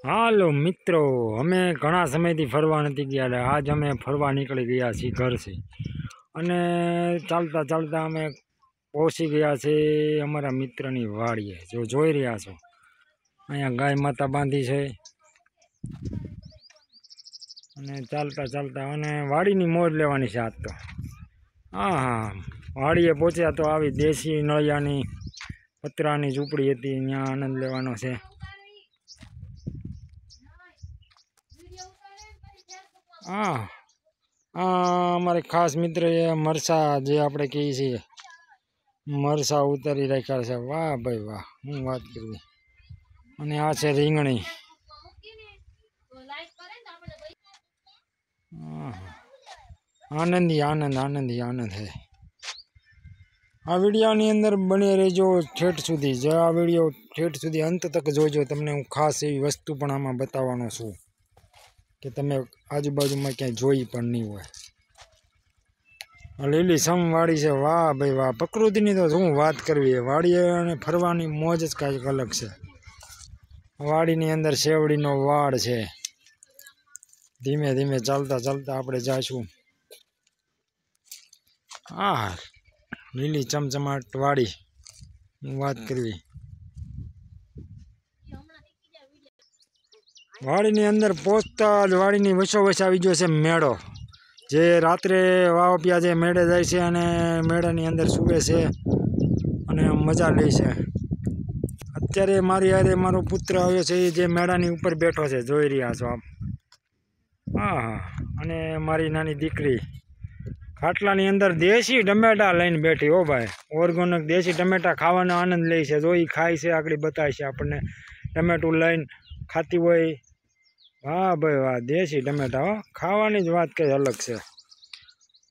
હાલો મિત્રો, અમે ઘણા સમયથી ફરવા નથી ગયા એટલે આજ અમે ફરવા નીકળી ગયા છીએ ઘરથી અને ચાલતા ચાલતા અમે પહોંચી ગયા છીએ અમારા મિત્રની વાડીએ। જો જોઈ રહ્યા છો અહીંયા ગાય માતા બાંધી છે અને ચાલતા ચાલતા અને વાડીની મોજ લેવાની છે આજ તો। હા, વાડીએ પહોંચ્યા તો આવી દેશી નળિયાની પતરાની ઝૂંપડી હતી, ત્યાં આનંદ લેવાનો છે। હા, અમારે ખાસ મિત્ર એ મરસા જે આપણે કહીએ છીએ મરસા ઉતારી રાખ્યા છે। વાહ ભાઈ વાહ, હું વાત કરવી। અને આ છે રીંગણી। આનંદી આનંદ આનંદી આનંદ છે। આ વિડીયોની અંદર બની રહેજો ઠેઠ સુધી। જો આ વિડીયો ઠેઠ સુધી અંત તક જોજો, તમને હું ખાસ એવી વસ્તુ પણ આમાં બતાવવાનો છું કે તમે આજુબાજુમાં ક્યાંય જોઈ પણ નહીં હોય। લીલી સમ વાડી છે, વાહ ભાઈ વાહ। પ્રકૃતિની તો શું વાત કરવી, વાડીએ અને ફરવાની મોજ જ કાંઈક અલગ છે। વાડીની અંદર શેવડીનો વાડ છે। ધીમે ધીમે ચાલતા ચાલતા આપણે જઈશું। હા, લીલી ચમચમાટ વાડી, હું વાત કરવી। વાડીની અંદર પહોંચતા જ વાડીની વચ્ચોવચ આવી ગયો છે મેળો, જે રાત્રે વાવપિયા જે મેળે જાય છે અને મેળાની અંદર સૂવે છે અને મજા લે છે। અત્યારે મારી હારે મારો પુત્ર આવ્યો છે, જે મેળાની ઉપર બેઠો છે, જોઈ રહ્યા છો આપ। હા, અને મારી નાની દીકરી ખાટલાની અંદર દેશી ટમેટા લઈને બેઠી। હો ભાઈ, ઓર્ગેનિક દેશી ટમેટા ખાવાનો આનંદ લે છે। જો એ ખાય છે, આગળ બતાવે છે આપણને ટમેટું લઈને ખાતી હોય। વાહ ભાઈ વાહ, દેશી ટમેટા હો, ખાવાની જ વાત કંઈ અલગ છે।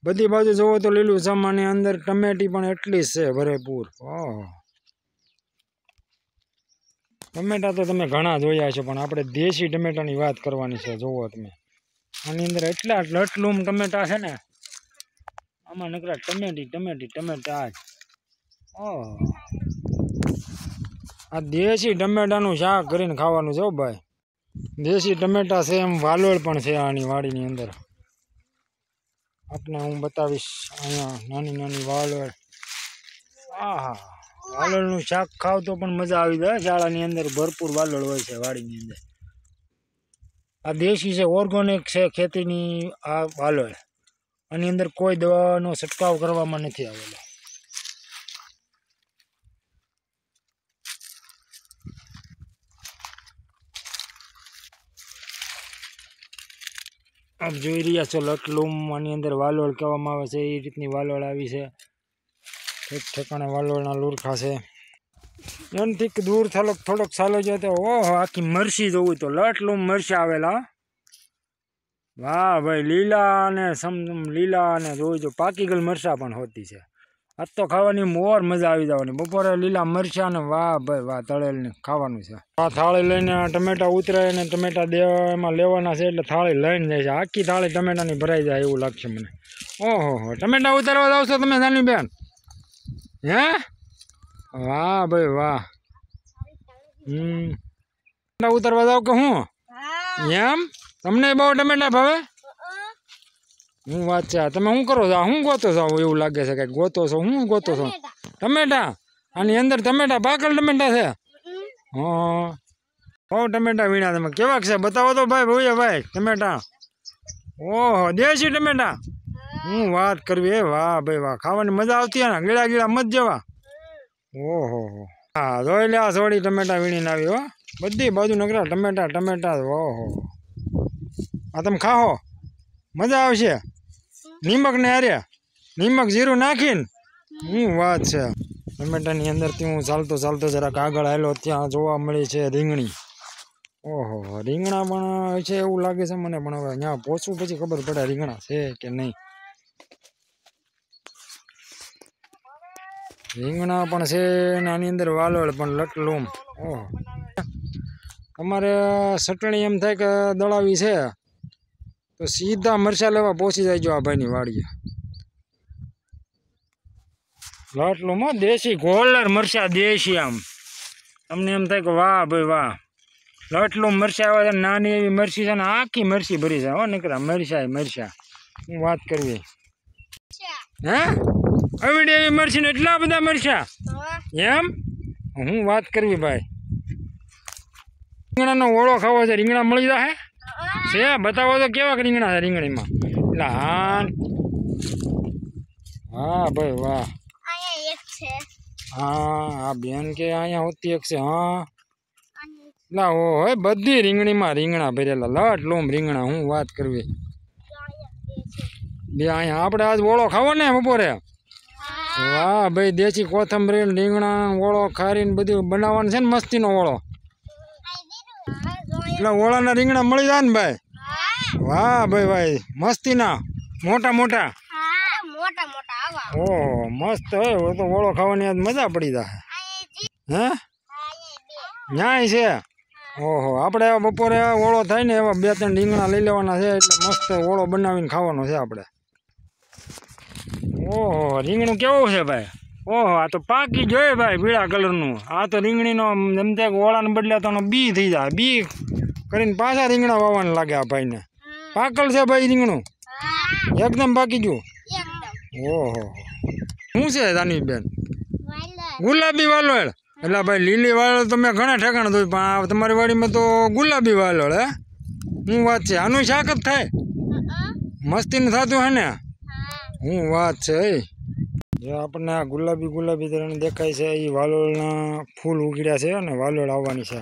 બધી બાજુ જુઓ તો લીલું છમ અને અંદર ટમેટી પણ એટલી જ છે ભરેપૂર। ઓહ, ટમેટા તો તમે ઘણા જોયા છે, પણ આપણે દેશી ટમેટાની વાત કરવાની છે। જુઓ તમે, આની અંદર એટલા લટલુમ ટમેટા છે ને, આમાં નકરા ટમેટા જ। ઓહ, આ દેશી ટમેટાનું શાક કરીને ખાવાનું છે ભાઈ। દેશી ટમેટા છે, એમ વાલોળ પણ છે આની વાડીની અંદર। આપને હું બતાવીશ અહીંયા નાની નાની વાલોળ। હા, વાલોળનું શાક ખાવ તો પણ મજા આવી જાય। શાળાની અંદર ભરપૂર વાલોળ હોય છે વાડીની અંદર। આ દેશી છે, ઓર્ગેનિક છે ખેતીની આ વાલોળ। આની અંદર કોઈ દવાનો છંટકાવ કરવામાં નથી આવેલો। આપ જોઈ રહ્યા છો લટલુમ, આની અંદર વાલોળ કહેવામાં આવે છે, એ રીતની વાલોળ આવી છે। એક ઠેકાણે વાલોળના લુરખા છે। એનથી દૂર થોડોક ચાલો જાય તો ઓહો, આખી મરસી જોવું તો લટલુમ મરસા આવેલા। વાહ ભાઈ, લીલા અને સમસમ લીલા અને જોઈ જો પાકી ગયેલ મરસા પણ હોતી છે। આજ તો ખાવાની મોર મજા આવી જવાની। બપોરે લીલા મરચા ને વાહ ભાઈ વાહ, તળેલ ને ખાવાનું છે। આ થાળી લઈને ટમેટા ઉતરે ને ટમેટા એમાં લેવાના છે, એટલે થાળી લઈને જાય છે। આખી થાળી ટમેટાની ભરાઈ જાય એવું લાગશે મને। ઓહો, ટમેટા ઉતારવા જાવ છો તમે નાની બેન? હે, વાહ ભાઈ વાહ। ટમેટા ઉતારવા જાવ કે હું એમ? તમને બહુ ટમેટા ભાવે? હું વાત છે, તમે શું કરો છો? શું ગોતો છો? એવું લાગે છે કે ગોતો છો, શું ગોતો છો? ટમેટા? આની અંદર ટમેટા પાકલ ટમેટા છે? હા, બહુ ટમેટા વીણા તમે, કેવાક છે બતાવો તો ભાઈ ભૂયા ભાઈ ટમેટા। ઓહો, દેશી ટમેટા, હું વાત કરવી। વાહ ભાઈ વાહ, ખાવાની મજા આવતી હોય ને, ગીળા ગીળા મત જેવા। ઓહો, હા જોઈ લે, આ સોડી ટમેટા વીણીને આવી હો, બધી બાજુ નકરા ટમેટા। ઓહો, આ તમે ખાઓ, મજા આવશે। નિમક ને હારે નિમક જીરું નાખીને, હું વાત છે। ટમેટાની અંદરથી હું ચાલતો જરાક આગળ આવેલો, ત્યાં જોવા મળી છે રીંગણી। ઓહો, રીંગણા પણ છે એવું લાગે છે મને, પણ હવે અહીંયા પહોંચવું પછી ખબર પડે રીંગણા છે કે નહીં। રીંગણા પણ છે ને આની અંદર વાલોળ પણ લટલુમ। ઓહો, અમારે ચટણી એમ થાય કે દળાવી છે તો સીધા મરચા લેવા પહોંચી જાય આ ભાઈની વાડીએ। લટલુમ હો, દેશી ગોલર મરચા, દેશી। આમ તમને એમ થાય કે વાહ ભાઈ વાહ, લટલું મરચાં આવે છે, નાની એવી મરચી છે ને આખી મરચી ભરી છે હો નીકળ્યા મરચા. હું વાત કરવી હે અવડી એવી મરચી ને એટલા બધા મરચા એમ હું વાત કરવી ભાઈ. રીંગણાનો ઓળો ખાવો છે, રીંગણા મળી જાય છે? બતાવો તો કેવા રીંગણા છે રીંગણીમાં. એટલે હા ભાઈ વાહ. હા બેન કે અહીંયા હોતી એક છે. હા ના હોય બધી રીંગણીમાં રીંગણા ભરેલા લટ લોમ રીંગણા. હું વાત કરવી બે અહીંયા આપણે આજ ઓળો ખાવો ને બપોરે. વાહ ભાઈ દેશી કોથમરી રીંગણા ઓળો ખારીને બધું બનાવવાનું છે ને મસ્તીનો ઓળો. એટલે ઓળાના રીંગણા મળી જાય ને ભાઈ. વાહ ભાઈ ભાઈ મસ્તીના મોટા ઓહો મસ્ત હોય તો ઓળો ખાવાની આજ મજા પડી જાય. હે ન્યાય છે. ઓહો આપણે બપોરે ઓળો થાય ને એવા 2-3 રીંગણા લઈ લેવાના છે એટલે મસ્ત ઓળો બનાવીને ખાવાનો છે આપણે. ઓહો રીંગણું કેવું છે ભાઈ. ઓહો આ તો પાકી જોઈએ ભાઈ પીળા કલરનું. આ તો રીંગણીનો એમ થાય કે ઓળાને બદલે તો બી થઈ જાય. બી કરીને પાછા રીંગણા વાવવાને લાગે આ ભાઈને. પાકલ છે ભાઈ રીંગણું એકદમ પાકી ગયું. ઓહો શું છે દાની બેન? ગુલાબી વાલોળ. એટલે ભાઈ લીલી વાલોળ તો મેં ઘણા ઠેકાણા જોયું પણ આ તમારી વાડીમાં તો ગુલાબી વાલોળ. હે શું વાત છે? આનું શાક જ થાય મસ્તીનું થતું હે ને. શું વાત છે જો આપણને આ ગુલાબી તરફ દેખાય છે એ વાલોળના ફૂલ ઉગડ્યા છે અને વાલોળ આવવાની છે.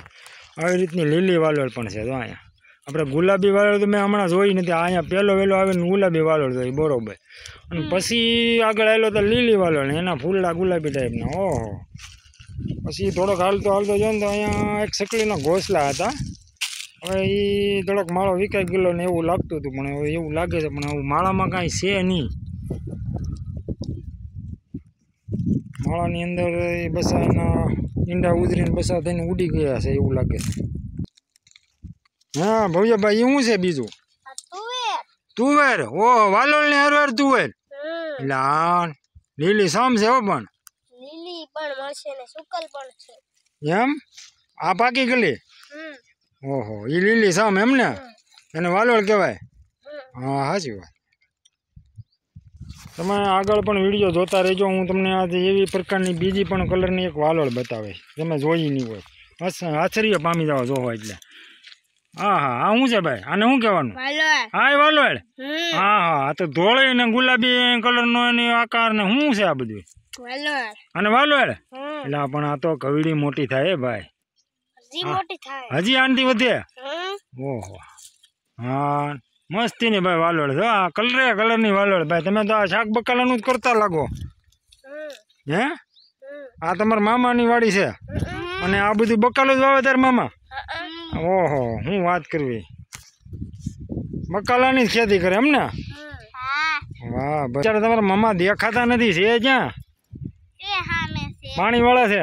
આવી રીતની લીલી વાલોળ પણ છે. જો અહીંયા આપણે ગુલાબી વાલોળ તો મેં હમણાં જોઈ નથી. અહીંયા પહેલો વહેલો આવે ને ગુલાબી વાલોળ જોઈ બરોબર. અને પછી આગળ આવેલો તો લીલી વાલોળ એના ફૂલડા ગુલાબી ટાઈપના. ઓહો પછી થોડોક હાલતો જો ને તો અહીંયા એક સકલીના ઘોંસલા હતા. હવે એ થોડોક માળો વિકાઈ ગયેલો ને એવું લાગતું હતું પણ હવે એવું લાગે છે પણ હવે માળામાં કાંઈ છે નહીં. માળાની અંદર બસા એના ઈંડા ઉતરીને બસા થઈને ઉડી ગયા છે એવું લાગે છે. હા ભવ્યભાઈ એ શું છે બીજું? તુવેર. ઓહો વાલોળ ની હારવાર તુવેર. એટલે હા લીલી સામ છે હો પણ એમ આ પાકી ગલી. ઓહો એ લીલી સામ એમ ને એને વાલોળ કહેવાય. હા સાચી વાત. તમે આગળ પણ વિડીયો જોતા રહેજો. હું તમને આજે એવી પ્રકારની બીજી પણ કલરની એક વાલોળ બતાવે તમે જોઈ નહીં હોય. આશ્ચર્ય પામી જાવ જોવો એટલે. હા આ શું છે ભાઈ? આને શું કહેવાનું? હા એ વાલોળ. હા આ તો ધોળી ને ગુલાબી કલરનો એની આકાર ને શું છે આ બધું? અને વાલોળ. એટલે પણ આ તો કવડી મોટી થાય ભાઈ. હજી આનથી વધે. ઓહો હા મસ્તી ની ભાઈ વાલોળ છે. આ કલરની વાલોળ ભાઈ. તમે તો આ શાક બકાલાનું જ કરતા લાગો. હે આ તમારા મામાની વાડી છે અને આ બધું બકાલું જ વાવે તાર મામા? ઓહો હું વાત કરવી બકાલાની જ ખેતી કરે એમ ને? વાહ બચારા તમારા મામા દેખાતા નથી. છે ક્યાં? પાણી વાળા છે.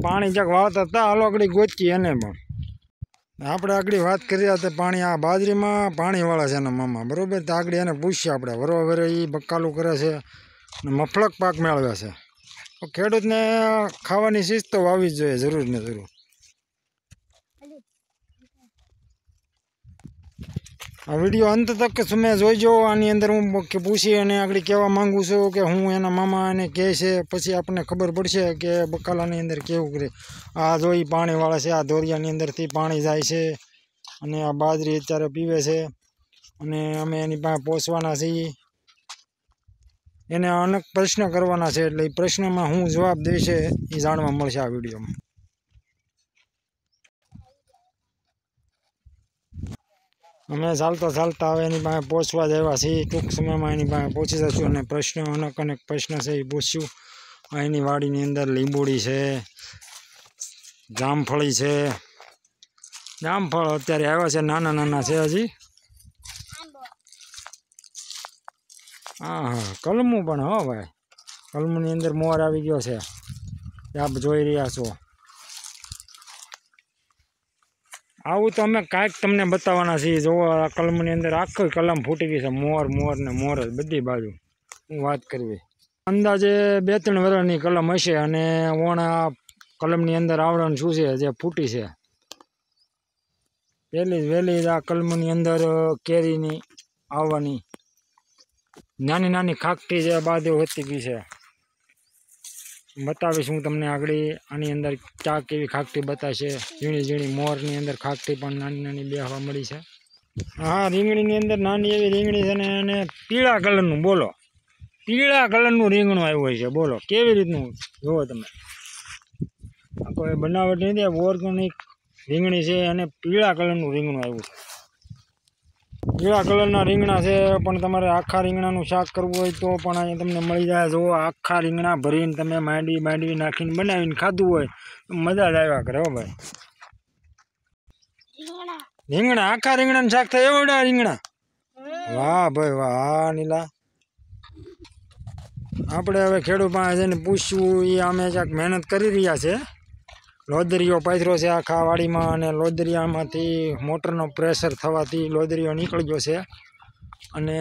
પાણી ક્યાંક વાવતા હતા. હાલો આગળ ગોચી એને પણ આપણે આગળ વાત કરી હતા પાણી આ બાજરીમાં પાણી વાળા છે એના મામા બરોબર. તો આગળ એને પૂછીએ આપણે વરોવરે એ બકાલું કરે છે અને મફળક પાક મેળવે છે. તો ખેડૂતને ખાવાની શીસ્ત તો વાવવી જ જોઈએ જરૂર ને જરૂર. આ વિડીયો અંત તક તમે જોઈજો. આની અંદર હું પૂછી અને આગળ કહેવા માંગુ છું કે હું એના મામા એને કહે છે પછી આપણને ખબર પડશે કે બકાલાની અંદર કેવું કરે. આ જોઈ પાણીવાળા છે. આ દોરિયાની અંદરથી પાણી જાય છે અને આ બાજરી અત્યારે પીવે છે અને અમે એની પાસે પહોંચવાના છીએ. એને અનેક પ્રશ્ન કરવાના છે એટલે એ પ્રશ્નમાં હું જવાબ દેશે એ જાણવા મળશે આ વિડીયોમાં. અમે ચાલતા હવે એની પાસે પહોંચવા જ આવ્યા છીએ. ટૂંક સમયમાં એની પાસે પહોંચી જશું અને પ્રશ્ન અનેક પ્રશ્ન છે એ પૂછ્યું. એની વાડીની અંદર લીંબોડી છે, જામફળી છે. જામફળ અત્યારે આવ્યા છે નાના છે હજી. હા કલમું પણ હો ભાઈ. કલમુની અંદર મોર આવી ગયો છે આપ જોઈ રહ્યા છો. આવું તો અમે કાંઈક તમને બતાવવાના છીએ. જોવો આ કલમની અંદર આખી કલમ ફૂટી ગઈ છે. મોર ને મોર જ બધી બાજુ. હું વાત કરવી અંદાજે 2-3 વર્ષની કલમ હશે અને ઓણા કલમની અંદર આવરણ શું છે જે ફૂટી છે. પહેલી જ વહેલી આ કલમની અંદર કેરીની આવવાની નાની નાની ખાકટી જે બાજુ વધતી ગઈ છે. બતાવીશ હું તમને આગળ આની અંદર ક્યાં કેવી ખાકટી બતાવશે. ઝીણી ઝીણી મોરની અંદર ખાકટી પણ નાની નાની બેહવા મળી છે. હા, રીંગણીની અંદર નાની એવી રીંગણી છે ને એને પીળા કલરનું, બોલો પીળા કલરનું રીંગણું આવ્યું છે. બોલો કેવી રીતનું જુઓ તમે. આ કોઈ બનાવટ નથી, ઓર્ગેનિક રીંગણી છે અને પીળા કલરનું રીંગણું આવ્યું છે. પીળા કલરના રીંગણા છે, પણ તમારે આખા રીંગણાનું શાક કરવું હોય તો પણ અહીંયા તમને મળી જાય. જો આખા રીંગણા ભરીને તમે માંડવી નાખીને બનાવીને ખાધું હોય તો મજા જ આવ્યા કરે. હો ભાઈ, રીંગણા આખા રીંગણાનું શાક થાય એવડા રીંગણા. વાહ ભાઈ વાહ. હા નીલા, આપણે હવે ખેડૂત પાસે જઈને પૂછ્યું. એ અમે ક્યાંક મહેનત કરી રહ્યા છે. લોદરીઓ પાથરો છે આખા વાડીમાં અને લોદરિયામાંથી મોટરનો પ્રેશર થવાથી લોદરીઓ નીકળી ગયો છે અને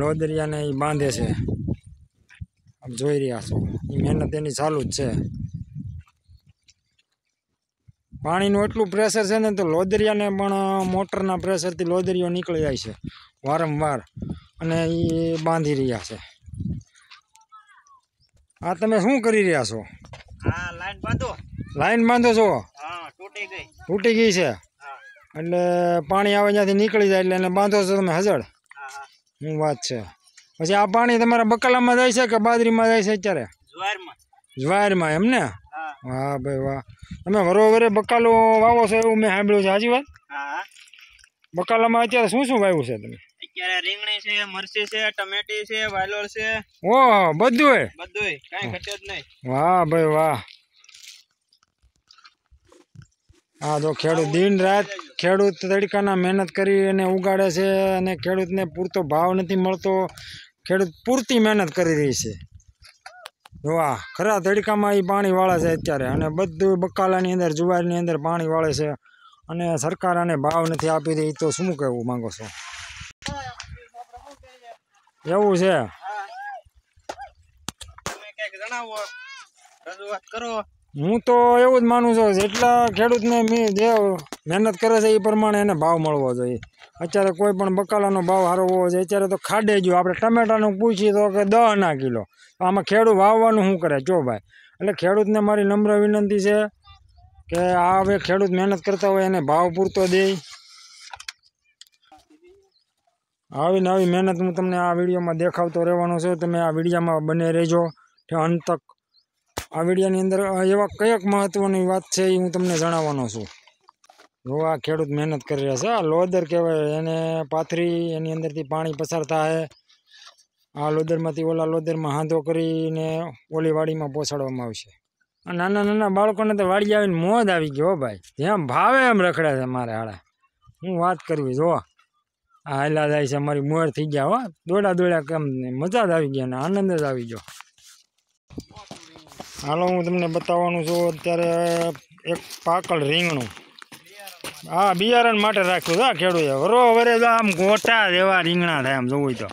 લોદરિયાને એ બાંધે છે. આપ જોઈ રહ્યા છો, એ મહેનત એની ચાલુ જ છે. પાણીનું એટલું પ્રેશર છે ને તો લોદરિયાને પણ મોટરના પ્રેશરથી લોદરીઓ નીકળી જાય છે વારંવાર અને એ બાંધી રહ્યા છે. આ તમે શું કરી રહ્યા છો? લાઈન બાંધો છો? તૂટી ગઈ છે એટલે પાણી આવે ત્યાંથી નીકળી જાય એટલે એને બાંધો છો તમે હજળ. શું વાત છે. પછી આ પાણી તમારા બકાલામાં જાય છે કે બાજરીમાં જાય છે અત્યારે? જ્વારમાં. એમ ને? વાહ ભાઈ વાહ. તમે વરોવરે બકાલો વાવો છો એવું મેં સાંભળ્યું છે. સાચી વાત? બકાલામાં અત્યારે શું શું વાવ્યું છે તમે? અત્યારે રીંગણી છે, મરચી છે, ટમેટી છે, વાલોળ છે. ઓહો, બધું કાંઈ ઘટે જ નહીં. વાહ ભાઈ વાહ. હા, તો ખેડૂત દિન રાત ખેડૂત તડકાના મહેનત કરી અને ઉગાડે છે અને ખેડૂતને પૂરતો ભાવ નથી મળતો. ખેડૂત પૂરતી મહેનત કરી રહી છે. વાહ, ખરા તડકામાં એ પાણી વાળે છે અત્યારે અને બધું બકાલાની અંદર જુવારની અંદર પાણી વાળે છે અને સરકાર આને ભાવ નથી આપી રહી. તો શું કહેવું માંગો છો? એવું છે? હું તો એવું જ માનું છું, જેટલા ખેડૂતને જે મહેનત કરે છે એ પ્રમાણે એને ભાવ મળવો જોઈએ. અત્યારે કોઈ પણ બકાલાનો ભાવ સારો હોવો જોઈએ. અત્યારે તો ખાડે ગયો. આપણે ટમેટાનું પૂછીએ તો કે 10 કિલો. આમાં ખેડૂત વાવવાનું શું કરે જો ભાઈ. એટલે ખેડૂતને મારી નમ્ર વિનંતી છે કે આ હવે ખેડૂત મહેનત કરતા હોય એને ભાવ પૂરતો દે. આવી ને આવી મહેનત હું તમને આ વિડીયોમાં દેખાવતો રહેવાનો છું. તમે આ વિડીયોમાં બને રહેજો અંત તક. આ વિડીયોની અંદર એવા કયેક મહત્ત્વની વાત છે એ હું તમને જણાવવાનો છું. જો આ ખેડૂત મહેનત કરી રહ્યા છે. આ લોદર કહેવાય, એને પાથરી એની અંદરથી પાણી પસાર થાય. આ લોદરમાંથી ઓલા લોદરમાં હાંધો કરીને ઓલી વાડીમાં પહોંચાડવામાં આવશે. આ નાના નાના બાળકોને તો વાડી આવીને મોજ આવી ગયો ભાઈ. જેમ ભાવે એમ રખડે છે મારે હાડા. હું વાત કરવી જો. આ હાલા જાય છે, અમારી મોર થઈ ગયા. હો, દોડા કેમ મજા જ આવી ગઈ અને આનંદ જ આવી ગયો. હાલો, હું તમને બતાવવાનું છું અત્યારે એક પાકળ રીંગણું. હા, બિયારણ માટે રાખ્યું છે ખેડૂતે. વરે આમ ગોટા જેવા રીંગણા થાય આમ જોવું તો.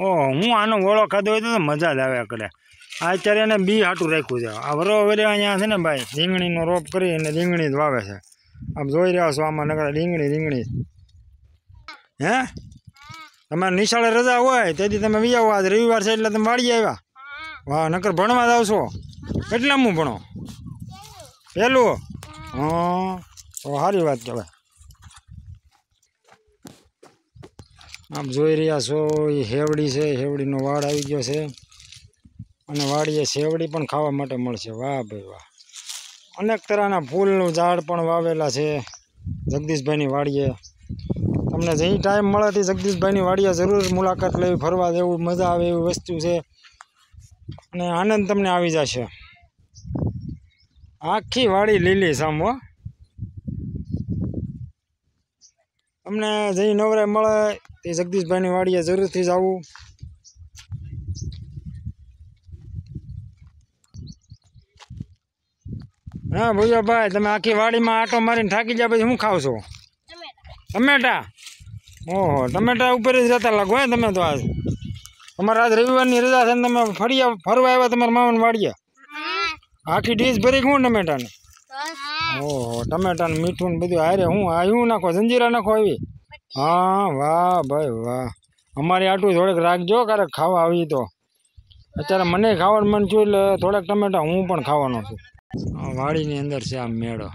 ઓહ, હું આનો ઓળો ખાધો હોય તો મજા જ આવ્યા કરે. આ અત્યારે એને બી હાટું રાખ્યું છે. આ વરે અહીંયા છે ને ભાઈ રીંગણીનો રોપ કરી અને રીંગણી જ વાવે છે. આમ જોઈ રહ્યા છો, આમાં નકર રીંગણી. હે, તમારે નિશાળે રજા હોય તેથી તમે વી આવો. આજ રવિવાર છે એટલે તમે વાળી આવ્યા. વાહ, નકર ભણવા જ આવશો? કેટલા હું ભણો? પહેલું? હા, તો સારી વાત કહેવાય. આપ જોઈ રહ્યા છો એ હેવડી છે. હેવડીનો વાડ આવી ગયો છે અને વાડીએ શેવડી પણ ખાવા માટે મળશે. વાહ ભાઈ વાહ. અનેક તરહના ફૂલનું ઝાડ પણ વાવેલા છે જગદીશભાઈની વાડીએ. તમને જે ટાઈમ મળે તે જગદીશભાઈની વાડીએ જરૂર મુલાકાત લેવી. ફરવા જેવું મજા આવે એવી વસ્તુ છે અને આનંદ તમને આવી જશે. આખી વાડી લીલી સામો. તમને જે નવરે મળે તે જગદીશભાઈની વાડીએ જરૂરથી જવું. હા ભૂયાભાઈ, તમે આખી વાડીમાં આટો મારીને થાકી ગયા પછી શું ખાવ છો? ટમેટા. ઓહો, ટમેટા ઉપર જ રહેતા લાગો હે તમે તો. આજ તમારે આજ રવિવારની રજા છે ને તમે ફરવા આવ્યા તમારા મામાને વાડીએ? આખી ડીશ ભરી હું ટમેટાની ઓહો ટમેટાનું મીઠું ને બધું હારે હું આવ્યું નાખો જંજીરા નાખો આવી હા વાહ ભાઈ વાહ અમારી આટલું થોડેક રાખજો ક્યારેક ખાવા આવી તો અત્યારે મને ખાવાનું મન છું એટલે થોડાક ટમેટા હું પણ ખાવાનો છું વાડીની અંદર છે આ મેળો